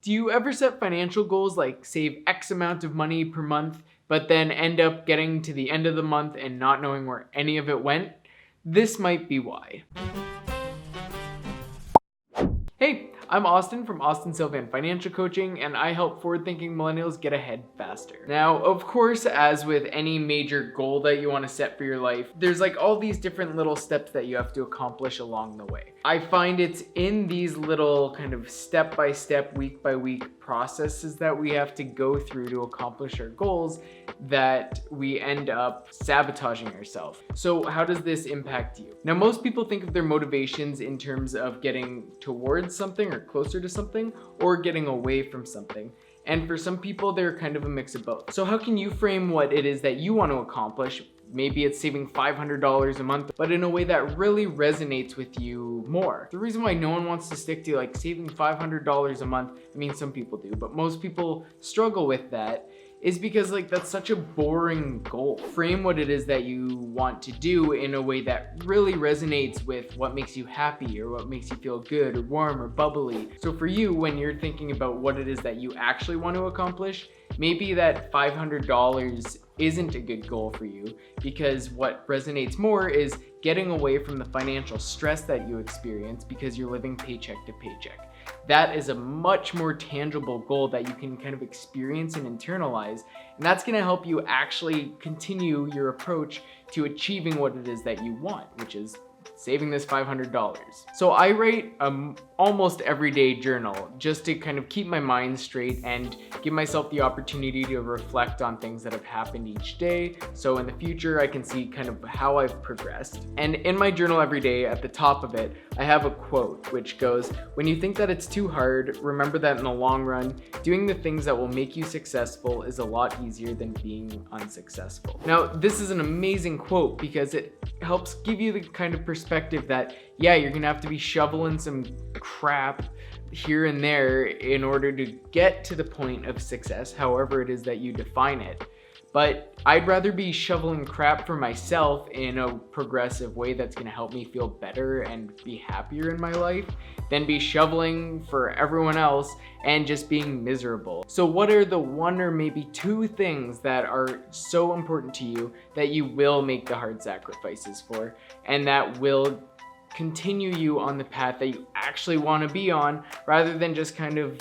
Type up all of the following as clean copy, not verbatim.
Do you ever set financial goals like save X amount of money per month, but then end up getting to the end of the month and not knowing where any of it went? This might be why. Hey, I'm Austin from Austin Sylvan Financial Coaching, and I help forward-thinking millennials get ahead faster. Now, of course, as with any major goal that you want to set for your life, there's like all these different little steps that you have to accomplish along the way. I find it's in these little kind of step-by-step, week-by-week processes that we have to go through to accomplish our goals that we end up sabotaging ourselves. So how does this impact you? Now, most people think of their motivations in terms of getting towards something or closer to something, or getting away from something. And for some people, they're kind of a mix of both. So how can you frame what it is that you want to accomplish? Maybe it's saving $500 a month, but in a way that really resonates with you more. The reason why no one wants to stick to like saving $500 a month, I mean, some people do, but most people struggle with that, is because like that's such a boring goal. Frame what it is that you want to do in a way that really resonates with what makes you happy or what makes you feel good or warm or bubbly. So for you, when you're thinking about what it is that you actually want to accomplish, maybe that $500 isn't a good goal for you, because what resonates more is getting away from the financial stress that you experience because you're living paycheck to paycheck. That is a much more tangible goal that you can kind of experience and internalize, and that's going to help you actually continue your approach to achieving what it is that you want, which is saving this $500. So I write almost everyday journal just to kind of keep my mind straight and give myself the opportunity to reflect on things that have happened each day. So in the future, I can see kind of how I've progressed. And in my journal every day, at the top of it, I have a quote which goes, "When you think that it's too hard, remember that in the long run, doing the things that will make you successful is a lot easier than being unsuccessful." Now, this is an amazing quote because it helps give you the kind of perspective that, yeah, you're gonna have to be shoveling some crap here and there in order to get to the point of success, however it is that you define it. But I'd rather be shoveling crap for myself in a progressive way that's gonna help me feel better and be happier in my life than be shoveling for everyone else and just being miserable. So what are the one or maybe two things that are so important to you that you will make the hard sacrifices for, and that will continue you on the path that you actually want to be on, rather than just kind of,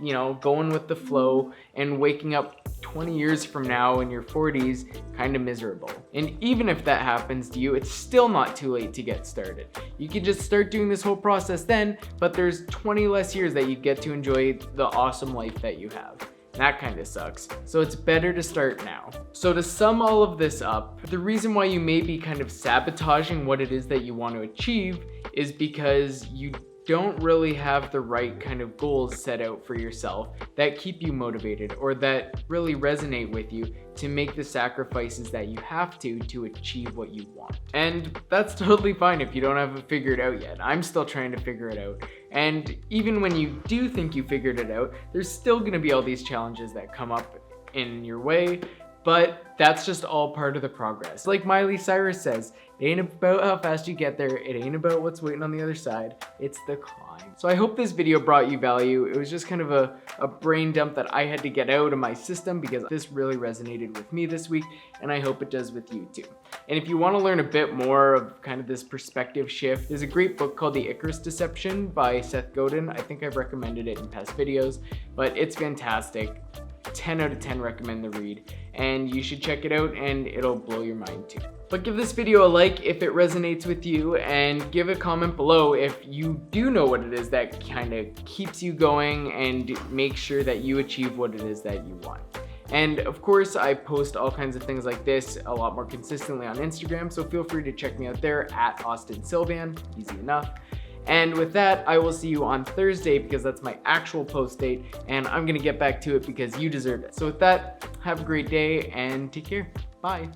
you know, going with the flow and waking up 20 years from now in your 40s kind of miserable. And even if that happens to you, it's still not too late to get started. You could just start doing this whole process then, but there's 20 less years that you get to enjoy the awesome life that you have. That kind of sucks. So it's better to start now. So to sum all of this up, the reason why you may be kind of sabotaging what it is that you want to achieve is because you don't really have the right kind of goals set out for yourself that keep you motivated or that really resonate with you to make the sacrifices that you have to achieve what you want. And that's totally fine if you don't have it figured out yet. I'm still trying to figure it out. And even when you do think you figured it out, there's still gonna be all these challenges that come up in your way, but that's just all part of the progress. Like Miley Cyrus says, it ain't about how fast you get there, it ain't about what's waiting on the other side, it's the climb. So I hope this video brought you value. It was just kind of a brain dump that I had to get out of my system because this really resonated with me this week, and I hope it does with you too. And if you want to learn a bit more of kind of this perspective shift, there's a great book called The Icarus Deception by Seth Godin. I think I've recommended it in past videos, but it's fantastic. 10 out of 10 recommend the read, and you should check it out and it'll blow your mind too. But give this video a like if it resonates with you, and give a comment below if you do know what it is that kind of keeps you going and make sure that you achieve what it is that you want. And of course, I post all kinds of things like this a lot more consistently on Instagram, so feel free to check me out there at Austin Sylvan, easy enough. And with that, I will see you on Thursday because that's my actual post date, and I'm gonna get back to it because you deserve it. So with that, have a great day and take care. Bye.